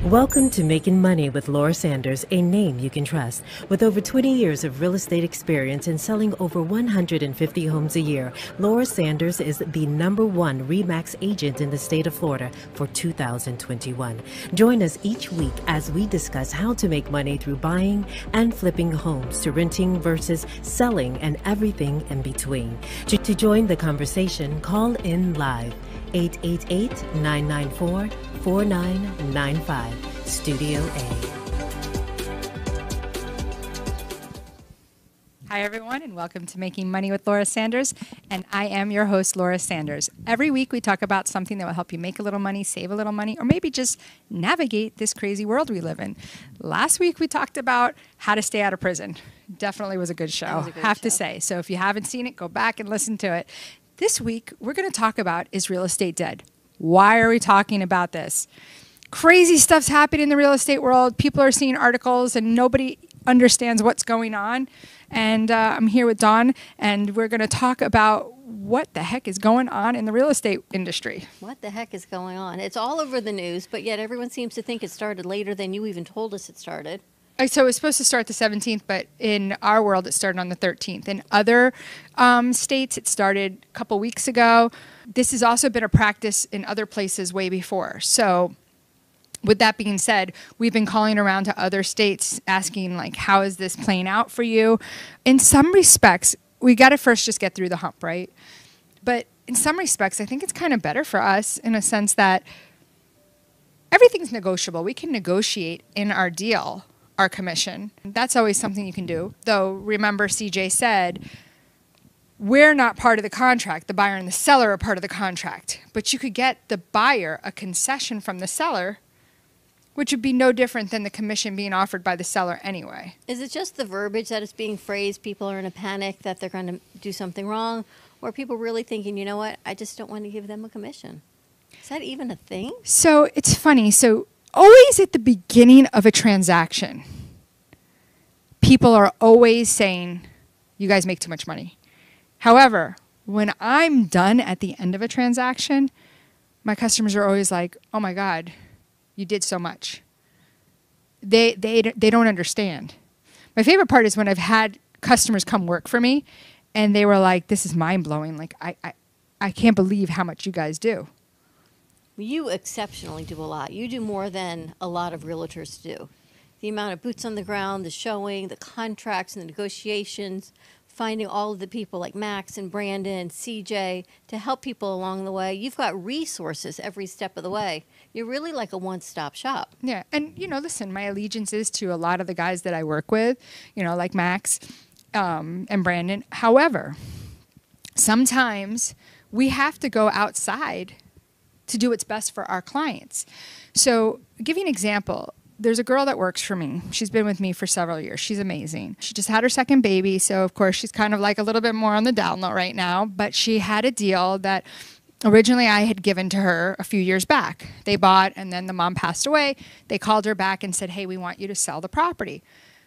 Welcome to Making Money with Laura Sanders, a name you can trust. With over 20 years of real estate experience and selling over 150 homes a year, Laura Sanders is the #1 RE/MAX agent in the state of Florida for 2021. Join us each week as we discuss how to make money through buying and flipping homes to renting versus selling and everything in between. To join the conversation, call in live. 888-994-4995, Studio A. Hi, everyone, and welcome to Making Money with Laura Sanders. And I am your host, Laura Sanders. Every week, we talk about something that will help you make a little money, save a little money, or maybe just navigate this crazy world we live in. Last week, we talked about how to stay out of prison. Definitely was a good show, have to say. So if you haven't seen it, go back and listen to it. This week, we're going to talk about, is real estate dead? Why are we talking about this? Crazy stuff's happening in the real estate world. People are seeing articles and nobody understands what's going on. And I'm here with Dawn, and we're going to talk about what the heck is going on in the real estate industry. What the heck is going on? It's all over the news, but yet everyone seems to think it started later than you even told us it started. So it was supposed to start the 17th, but in our world, it started on the 13th. In other states, it started a couple weeks ago. This has also been a practice in other places way before. So with that being said, we've been calling around to other states asking, like, how is this playing out for you? In some respects, we got to first just get through the hump, right? But in some respects, I think it's kind of better for us in a sense that everything's negotiable. We can negotiate in our deal our commission. That's always something you can do. Though, remember, CJ said, we're not part of the contract. The buyer and the seller are part of the contract. But you could get the buyer a concession from the seller, which would be no different than the commission being offered by the seller anyway. Is it just the verbiage that is being phrased? People are in a panic that they're going to do something wrong? Or are people really thinking, you know what, I just don't want to give them a commission? Is that even a thing? So it's funny. So always at the beginning of a transaction, people are always saying, you guys make too much money. However, when I'm done at the end of a transaction, my customers are always like, oh my God, you did so much. They don't understand. My favorite part is when I've had customers come work for me and they were like, this is mind blowing. Like, I can't believe how much you guys do. You exceptionally do a lot. You do more than a lot of realtors do. The amount of boots on the ground, the showing, the contracts and the negotiations, finding all of the people like Max and Brandon, CJ, to help people along the way. You've got resources every step of the way. You're really like a one-stop shop. Yeah, and, listen, my allegiance is to a lot of the guys that I work with, like Max and Brandon. However, sometimes we have to go outside to do what's best for our clients. So I'll give you an example. There's a girl that works for me. She's been with me for several years. She's amazing. She just had her second baby, so of course she's kind of like a little bit more on the down low right now, but she had a deal that originally I had given to her a few years back. They bought, and then the mom passed away. They called her back and said, hey, we want you to sell the property.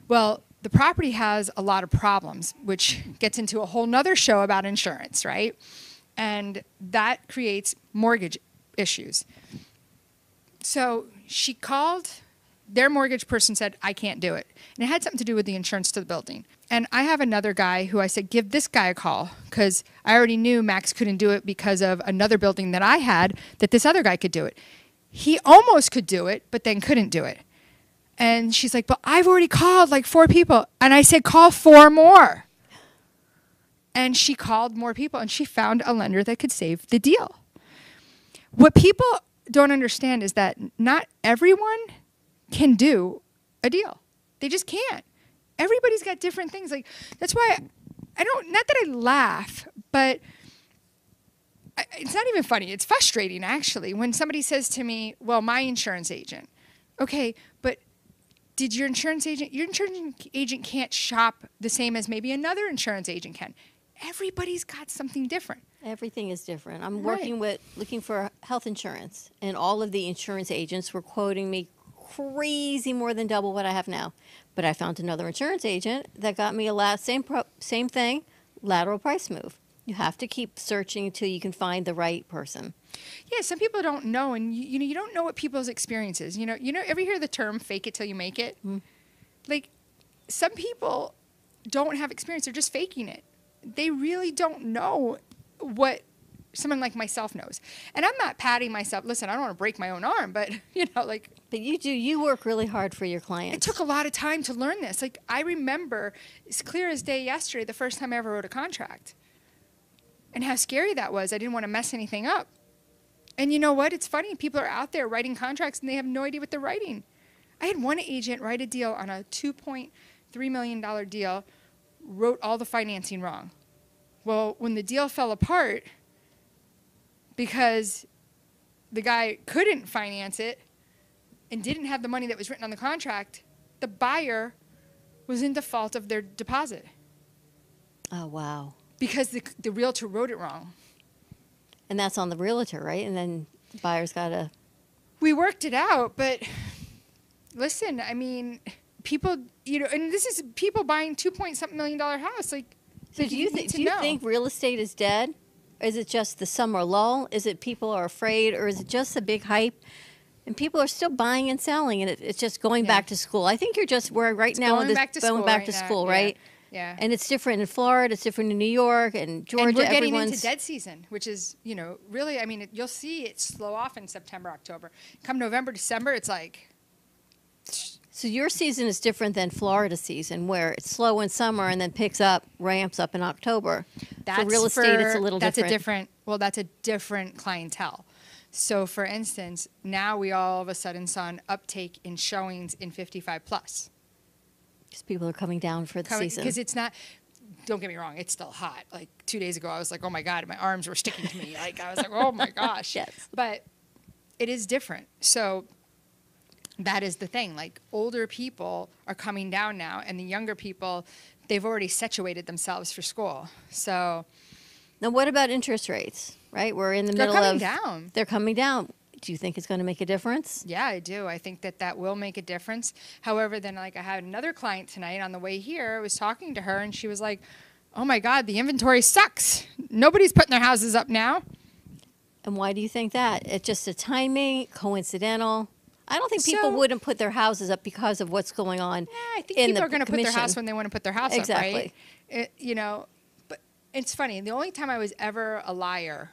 Well, the property has a lot of problems, which gets into a whole nother show about insurance, right? And that creates mortgage issues. So she called, their mortgage person said, I can't do it. And it had something to do with the insurance to the building. And I have another guy who I said, give this guy a call, because I already knew Max couldn't do it because of another building that I had, that this other guy could do it. He almost could do it, but then couldn't do it. And she's like, but I've already called like 4 people. And I said, call 4 more. And she called more people, and she found a lender that could save the deal. What people don't understand is that not everyone can do a deal. They just can't. Everybody's got different things. Like, that's why not that I laugh, but it's not even funny. It's frustrating, actually, when somebody says to me, well, my insurance agent. Okay, but did your insurance agent can't shop the same as maybe another insurance agent can. Everybody's got something different. Everything is different. I'm looking for health insurance, and all of the insurance agents were quoting me crazy more than double what I have now. But I found another insurance agent that got me a same thing, lateral price move. You have to keep searching until you can find the right person. Yeah, some people don't know, and you don't know what people's experiences. Ever hear the term "fake it till you make it"? Like, some people don't have experience; they're just faking it. They really don't know what someone like myself knows. And I'm not patting myself. Listen, I don't want to break my own arm, but like. But you do. You work really hard for your clients. It took a lot of time to learn this. Like, I remember, it's clear as day yesterday, the first time I ever wrote a contract. And how scary that was. I didn't want to mess anything up. And you know what? It's funny. People are out there writing contracts and they have no idea what they're writing. I had one agent write a deal on a $2.3 million deal, wrote all the financing wrong. Well, when the deal fell apart, because the guy couldn't finance it and didn't have the money that was written on the contract, the buyer was in default of their deposit. Oh, wow. Because the realtor wrote it wrong. And that's on the realtor, right? And then the buyer's got to... We worked it out, but listen, I mean, people, and this is people buying $2-point-something million house. Like, so do you think real estate is dead? Or is it just the summer lull? Is it people are afraid? Or is it just a big hype? And people are still buying and selling, and it's just going back to school. I think we're right now in this going back to school, right? Yeah. And it's different in Florida, it's different in New York and Georgia. And we're getting into dead season, which is, really, I mean, you'll see it slow off in September, October. Come November, December, it's like... So your season is different than Florida season, where it's slow in summer and then ramps up in October. For real estate, it's a little different. That's a different clientele. So, for instance, now we all of a sudden saw an uptake in showings in 55 plus. Because people are coming down for the season. Because it's not, don't get me wrong, it's still hot. Like 2 days ago, I was like, oh my God, my arms were sticking to me. Like, I was like, oh my gosh. Yes. But it is different. So that is the thing. Like, older people are coming down now, and the younger people, they've already situated themselves for school. So. Now, what about interest rates, right? We're in the middle of. They're coming down. They're coming down. Do you think it's going to make a difference? Yeah, I do. I think that will make a difference. However, then I had another client tonight on the way here. I was talking to her, and she was like, oh, my God, the inventory sucks. Nobody's putting their houses up now. And why do you think that? It's just a timing, coincidental? I don't think people wouldn't put their houses up because of what's going on. Yeah, I think people are going to put their house when they want to put their house up, right? But it's funny. The only time I was ever a liar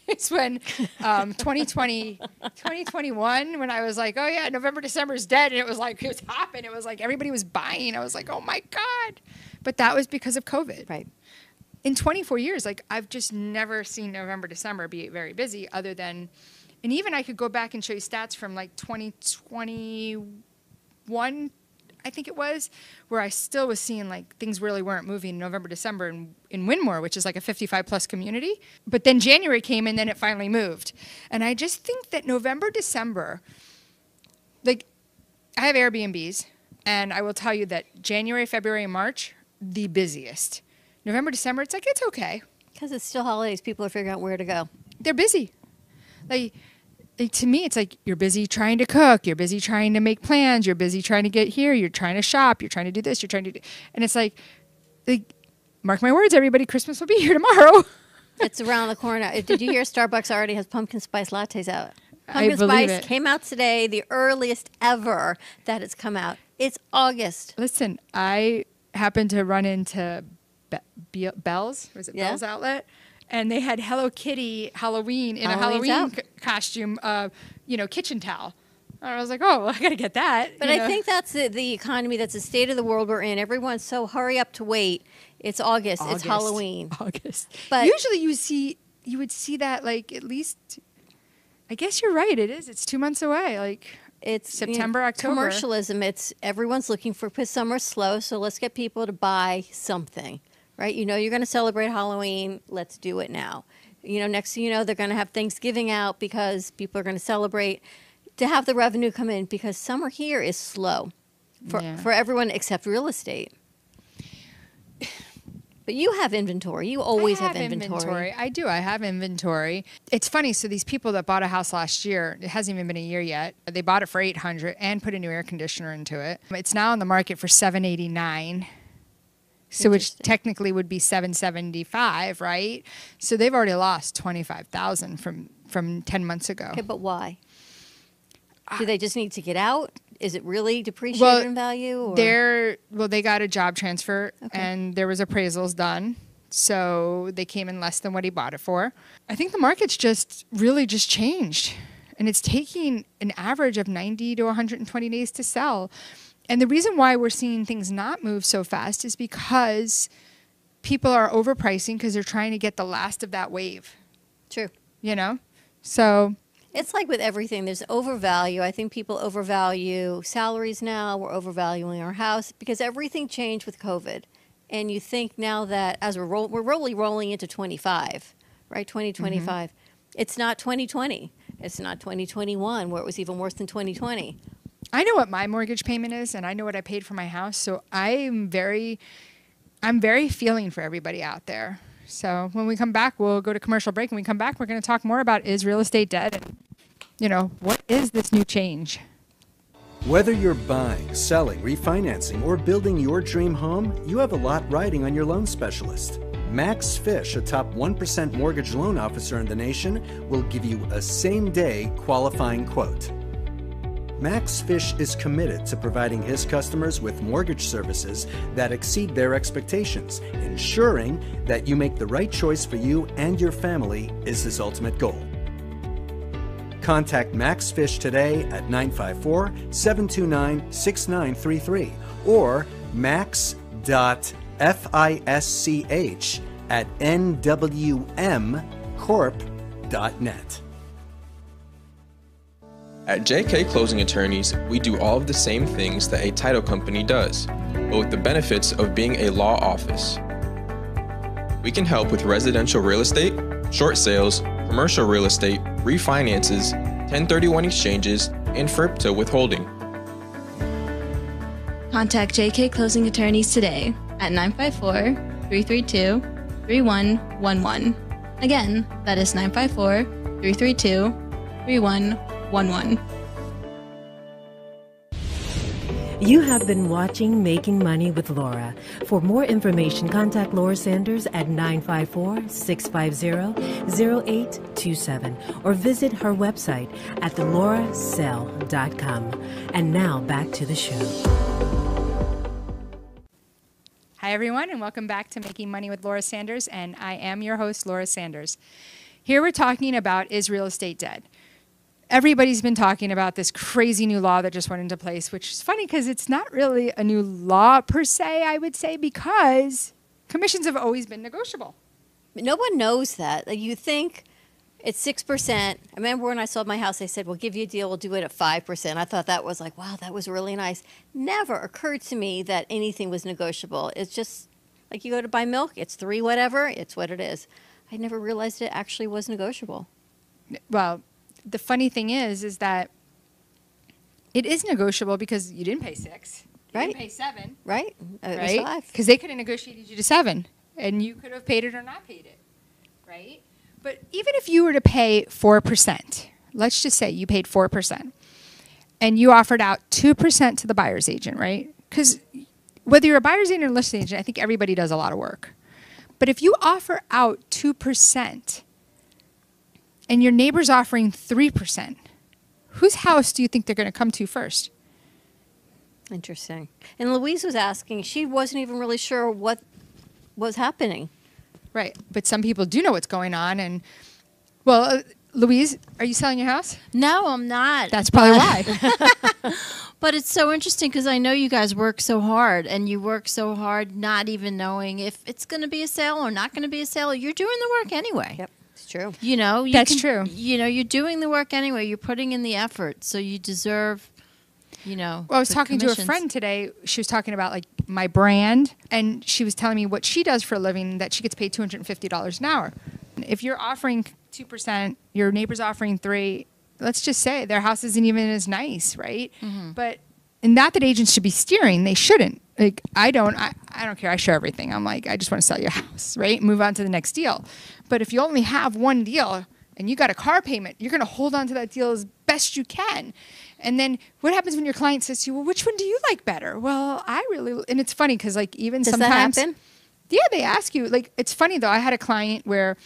it's when 2021, when I was like, oh, yeah, November, December is dead. And it was hopping. It was like everybody was buying. I was like, oh, my God. But that was because of COVID. Right. In 24 years, I've just never seen November, December be very busy other than, and even I could go back and show you stats from 2021, I think it was, where I still was seeing things really weren't moving in November, December in Winmore, which is a 55 plus community. But then January came and then it finally moved. And I just think that November, December, I have Airbnbs, and I will tell you that January, February, and March, the busiest. November, December, it's okay. Because it's still holidays. People are figuring out where to go. They're busy. To me, it's you're busy trying to cook, you're busy trying to make plans, you're busy trying to get here, you're trying to shop, you're trying to do this, you're trying to do... And it's mark my words, everybody, Christmas will be here tomorrow. It's around the corner. Did you hear Starbucks already has pumpkin spice lattes out? Pumpkin spice came out today, the earliest ever that it's come out. It's August. Listen, I happened to run into Bell's, was it Bell's Outlet? And they had Hello Kitty Halloween in a Halloween costume, kitchen towel. And I was like, oh, well, I got to get that. But I think that's the economy. That's the state of the world we're in. Everyone's so hurry up to wait. It's August. It's Halloween. August. But usually you would see that at least, I guess you're right. It is. It's 2 months away. It's September, October. Commercialism. It's everyone's looking for, because summer's slow, so let's get people to buy something. Right? You're going to celebrate Halloween. Let's do it now. Next thing you know, they're going to have Thanksgiving out because people are going to celebrate to have the revenue come in, because summer here is slow for everyone except real estate. But you have inventory. You always have inventory. I do. I have inventory. It's funny. So these people that bought a house last year, it hasn't even been a year yet. They bought it for $800 and put a new air conditioner into it. It's now on the market for $789. So which Interesting. technically would be 775, right? So they've already lost 25,000 from 10 months ago. Okay, but why? Do they just need to get out? Is it really depreciated in value? Or? They got a job transfer and there was appraisals done. So they came in less than what he bought it for. I think the market's just really just changed. And it's taking an average of 90 to 120 days to sell. And the reason why we're seeing things not move so fast is because people are overpricing because they're trying to get the last of that wave. True. You know? So it's like with everything, there's overvalue. I think people overvalue salaries now. We're overvaluing our house because everything changed with COVID. And you think now that as we're really rolling into 25, right? 2025. It's not 2020. It's not 2021 where it was even worse than 2020. I know what my mortgage payment is and I know what I paid for my house. So I'm very feeling for everybody out there. So when we come back, we'll go to commercial break. When we come back, we're going to talk more about is real estate dead and, you know, what is this new change? Whether you're buying, selling, refinancing, or building your dream home, you have a lot riding on your loan specialist. Max Fish, a top 1% mortgage loan officer in the nation, will give you a same-day qualifying quote. Max Fish is committed to providing his customers with mortgage services that exceed their expectations. Ensuring that you make the right choice for you and your family is his ultimate goal. Contact Max Fish today at 954-729-6933 or max.fisch@nwmcorp.net. At JK Closing Attorneys, we do all of the same things that a title company does, but with the benefits of being a law office. We can help with residential real estate, short sales, commercial real estate, refinances, 1031 exchanges, and FIRPTA withholding. Contact JK Closing Attorneys today at 954-332-3111. Again, that is 954-332-3111. You have been watching Making Money with Laura. For more information, contact Laura Sanders at 954-650-0827 or visit her website at thelaurasell.com. And now back to the show. Hi, everyone, and welcome back to Making Money with Laura Sanders, and I am your host, Laura Sanders. Here we're talking about is real estate dead? Everybody's been talking about this crazy new law that just went into place, which is funny because it's not really a new law per se, I would say, because commissions have always been negotiable. No one knows that. Like, you think it's 6%. I remember when I sold my house, they said, we'll give you a deal, we'll do it at 5%. I thought that was like, wow, that was really nice. Never occurred to me that anything was negotiable. It's just like you go to buy milk, it's 3 whatever, it's what it is. I never realized it actually was negotiable. Well, the funny thing is that it is negotiable because you didn't pay 6, you Right. didn't pay 7, Right? It was right? 5. Because they could have negotiated you to 7, and you could have paid it or not paid it, right? But even if you were to pay 4%, let's just say you paid 4%, and you offered out 2% to the buyer's agent, right? Because whether you're a buyer's agent or listing agent, I think everybody does a lot of work. But if you offer out 2%, and your neighbor's offering 3%, whose house do you think they're going to come to first? Interesting. And Louise was asking, she wasn't even really sure what was happening. Right. But some people do know what's going on. And, well, Louise, are you selling your house? No, I'm not. That's probably why. But it's so interesting because I know you guys work so hard, and you work so hard not even knowing if it's going to be a sale or not going to be a sale. You're doing the work anyway. Yep, it's true. You know, That's true. You know, you're doing the work anyway. You're putting in the effort, so you deserve, you know. Well, I was the talking to a commissions. friend today. She was talking about, like, my brand, and she was telling me what she does for a living, that she gets paid $250 an hour. If you're offering 2%, your neighbor's offering 3%, let's just say their house isn't even as nice, right? Mm-hmm. But and not that agents should be steering. They shouldn't. Like, I don't care. I share everything. I'm like, I just want to sell your house, right? Move on to the next deal. But if you only have one deal, and you got a car payment, you're going to hold on to that deal as best you can. And then what happens when your client says to you, well, which one do you like better? Well, and it's funny because like even Does sometimes. that happen? Yeah, they ask you. Like, it's funny though. I had a client where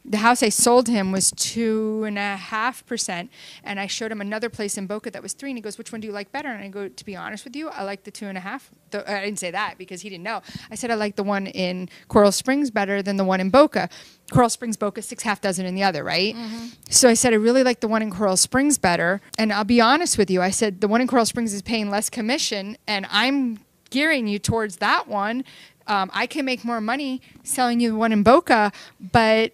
the house I sold him was 2.5%, and I showed him another place in Boca that was 3%, and he goes, "Which one do you like better?" And I go, "To be honest with you, I like the 2.5." I didn't say that because he didn't know. I said I like the one in Coral Springs better than the one in Boca. Coral Springs, Boca, 6.5 dozen in the other, right? Mm-hmm. So I said I really like the one in Coral Springs better, and I'll be honest with you. I said the one in Coral Springs is paying less commission, and I'm gearing you towards that one. I can make more money selling you the one in Boca, but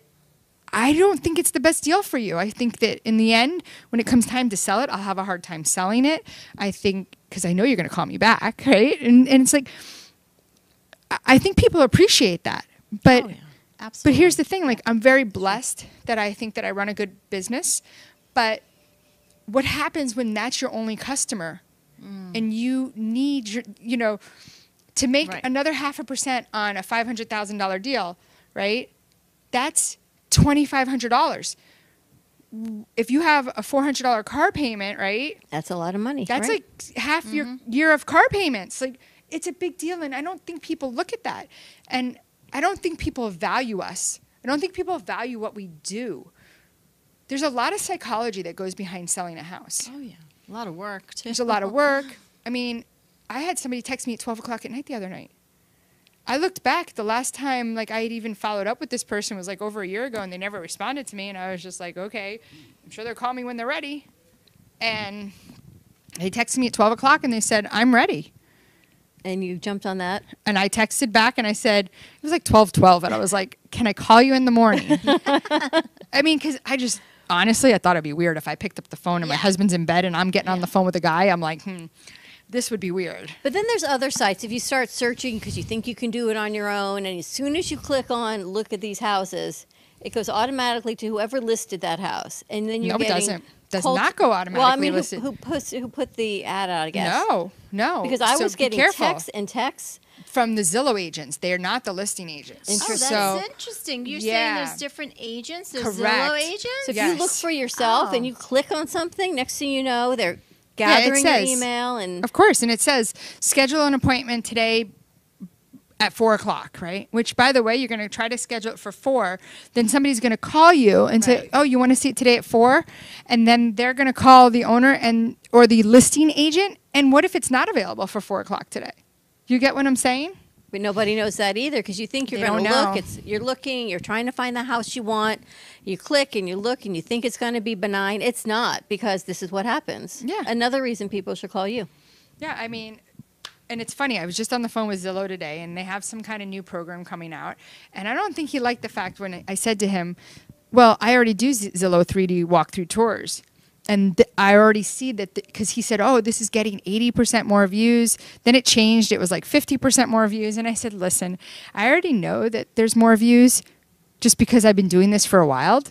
I don't think it's the best deal for you. I think that in the end, when it comes time to sell it, I'll have a hard time selling it. I think, because I know you're going to call me back, right? And it's like, I think people appreciate that. But, Absolutely. but here's the thing, like, I'm very blessed that I think that I run a good business. But what happens when that's your only customer and you need your, to make another 0.5% on a $500,000 deal, right? That's $2,500. If you have a $400 car payment, right? That's a lot of money. That's right? like half your year of car payments. Like, it's a big deal, and I don't think people look at that. And I don't think people value us. I don't think people value what we do. There's a lot of psychology that goes behind selling a house. Oh, yeah. A lot of work, too. There's a lot of work. I mean, I had somebody text me at 12 o'clock at night the other night. I looked back, the last time like I had even followed up with this person was like over a year ago, and they never responded to me, and I was just like, okay, I'm sure they'll call me when they're ready. And they texted me at 12 o'clock and they said, I'm ready. And you jumped on that? And I texted back and I said, it was like 12:12, and I was like, can I call you in the morning? I mean, because honestly, I thought it'd be weird if I picked up the phone and my husband's in bed and I'm getting on the phone with a guy. I'm like, this would be weird. But then there's other sites. If you start searching because you think you can do it on your own, and as soon as you click on look at these houses, it goes automatically to whoever listed that house. And then you're it getting doesn't. Does not go automatically. Well, I mean, listed. who put the ad out, I guess? No. Because I So was be getting careful. texts From the Zillow agents. They are not the listing agents. Oh, that's So- interesting. You're saying Yeah. there's different agents? There's Correct. Zillow agents? So if Yes. you look for yourself and you click on something, next thing you know, they're gathering your email. And Of course, and it says schedule an appointment today at 4 o'clock, right? Which, by the way, you're going to try to schedule it for 4. Then somebody's going to call you and say, "Oh, you want to see it today at 4?" And then they're going to call the owner or the listing agent. And what if it's not available for 4 o'clock today? You get what I'm saying? But nobody knows that either because you think you're They going to don't look. know. You're looking. You're trying to find the house you want. You click and you look and you think it's going to be benign. It's not because this is what happens. Yeah. Another reason people should call you. Yeah, I mean, and it's funny. I was just on the phone with Zillow today, and they have some kind of new program coming out. And I don't think he liked the fact when I said to him, well, I already do Zillow 3D walkthrough tours. And I already see that because he said, oh, this is getting 80% more views. Then it changed. It was like 50% more views. And I said, listen, I already know that there's more views just because I've been doing this for a while.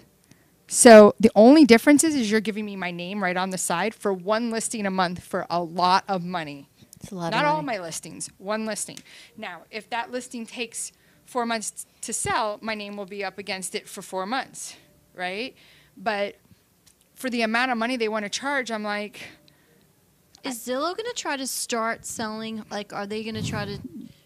So the only difference is you're giving me my name right on the side for one listing a month for a lot of money. It's a lot Not of all money. my listings, one listing. Now, if that listing takes 4 months to sell, my name will be up against it for 4 months, right? But for the amount of money they want to charge, I'm like, Is Zillow going to try to start selling? Like, are they going to try to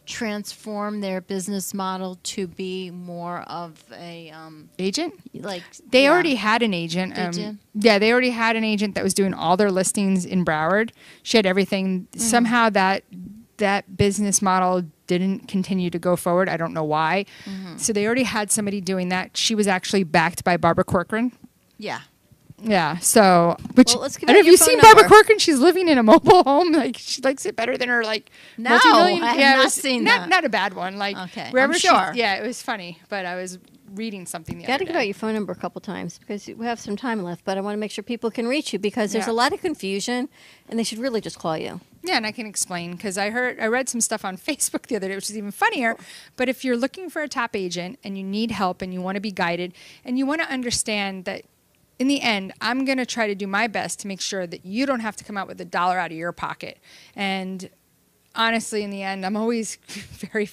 transform their business model to be more of a agent? like? They yeah. already had an agent. Did you? Yeah, they already had an agent that was doing all their listings in Broward. She had everything. Somehow that business model didn't continue to go forward. I don't know why. So they already had somebody doing that. She was actually backed by Barbara Corcoran. Yeah. Yeah, so which Well, let's give I don't know out if your you've phone seen Barbara number. Corcoran. She's living in a mobile home. Like she likes it better than her like No, multi-million. I have yeah, it not was seen not, that. Not a bad one. Like Okay, wherever I'm she- sure. yeah, it was funny. But I was reading something the You got other to day. give out your phone number a couple times because we have some time left. But I want to make sure people can reach you because there's Yeah. a lot of confusion, and they should really just call you. Yeah, and I can explain because I read some stuff on Facebook the other day, which is even funnier. But if you're looking for a top agent and you need help and you want to be guided and you want to understand that in the end, I'm going to try to do my best to make sure that you don't have to come out with $1 out of your pocket. And honestly, in the end, I'm always very,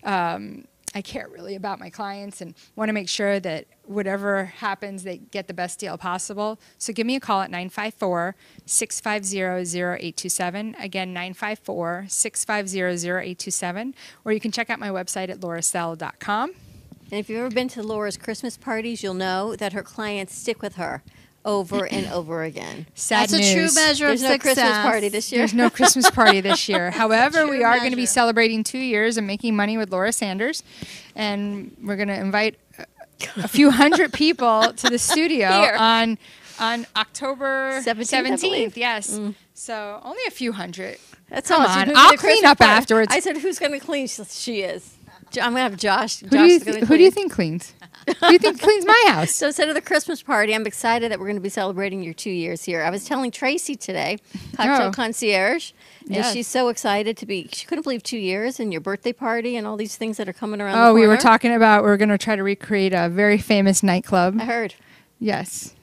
I I care really about my clients and want to make sure that whatever happens, they get the best deal possible. So give me a call at 954-650-0827. Again, 954-650-0827. Or you can check out my website at laurasell.com. And if you've ever been to Laura's Christmas parties, you'll know that her clients stick with her over and over again. Sad That's news. a true measure There's of no success. Christmas party this year. There's no Christmas party this year. However, True we are going to be measure. celebrating 2 years of making money with Laura Sanders. And we're going to invite a few hundred people to the studio Here. on October 17th, I believe. Yes. So only a few hundred. That's Come how much. on, Who's I'll gonna clean Christmas up party? afterwards. I said, who's going to clean? She is. I'm going to have Josh. Who do you think cleans? Who do you think cleans my house? So instead of the Christmas party, I'm excited that we're going to be celebrating your 2 years here. I was telling Tracy today, Cocktail Oh. Concierge, and Yes. she's so excited to be. She couldn't believe 2 years and your birthday party and all these things that are coming around. Oh, the we were corner. talking about we're going to try to recreate a very famous nightclub. I heard, Yes.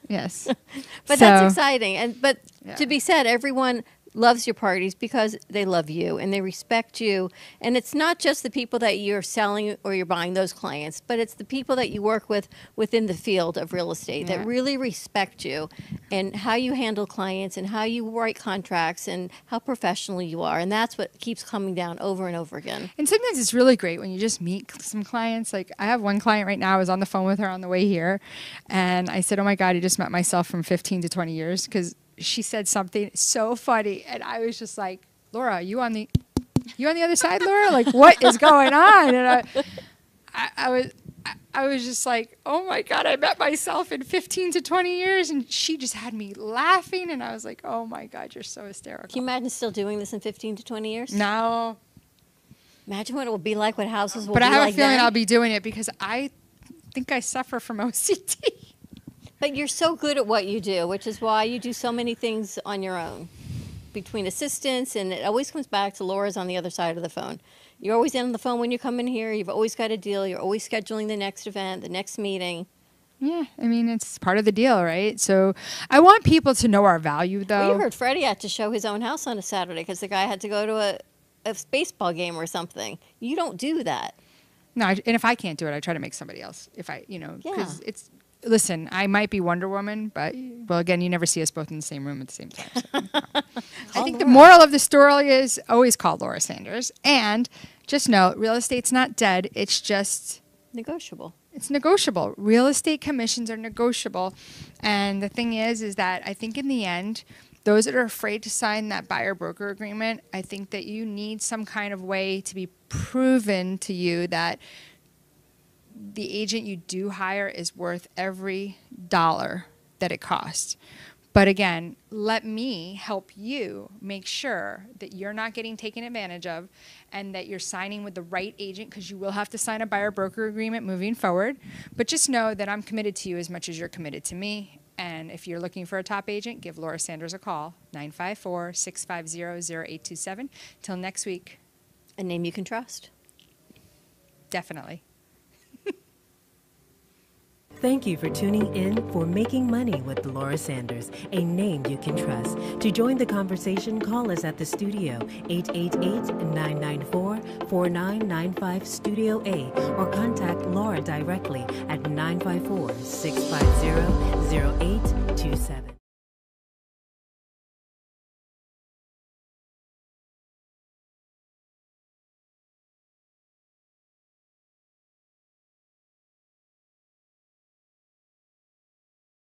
Yes. but So- that's exciting. But Yeah. to be said, everyone loves your parties because they love you and they respect you. And it's not just the people that you're selling or you're buying those clients, but it's the people that you work with within the field of real estate Yeah. that really respect you and how you handle clients and how you write contracts and how professional you are. And that's what keeps coming down over and over again. And sometimes it's really great when you just meet some clients. Like I have one client right now. I was on the phone with her on the way here, and I said, "Oh my God, I just met myself from 15 to 20 years," because she said something so funny, and I was just like, "Laura, you on the other side, Laura? Like, what is going on?" And I was just like, "Oh my God, I met myself in 15 to 20 years," and she just had me laughing, and I was like, "Oh my God, you're so hysterical." Can you imagine still doing this in 15 to 20 years? No. Imagine what it will be like, what houses will But be I have like a feeling then. I'll be doing it because I think I suffer from OCD. But you're so good at what you do, which is why you do so many things on your own, between assistants, and it always comes back to Laura's on the other side of the phone. You're always on the phone when you come in here. You've always got a deal. You're always scheduling the next event, the next meeting. Yeah, I mean, it's part of the deal, right? So I want people to know our value, though. Well, you heard Freddie had to show his own house on a Saturday because the guy had to go to a baseball game or something. You don't do that. No, and if I can't do it, I try to make somebody else. If I, because Yeah. it's, listen, I might be Wonder Woman, but, well, again, you never see us both in the same room at the same time. So. I think the moral of the story is always call Laura Sanders. And just know, real estate's not dead. It's just... Negotiable. It's negotiable. Real estate commissions are negotiable. And the thing is that I think in the end, those that are afraid to sign that buyer broker agreement, I think that you need some kind of way to be proven to you that the agent you do hire is worth every dollar that it costs. But again, let me help you make sure that you're not getting taken advantage of and that you're signing with the right agent, because you will have to sign a buyer broker agreement moving forward. But just know that I'm committed to you as much as you're committed to me. And if you're looking for a top agent, give Laura Sanders a call, 954-650-0827. Till next week, A name you can trust. definitely. Thank you for tuning in for Making Money with Laura Sanders, a name you can trust. To join the conversation, call us at the studio, 888-994-4995 Studio A, or contact Laura directly at 954-650-0827.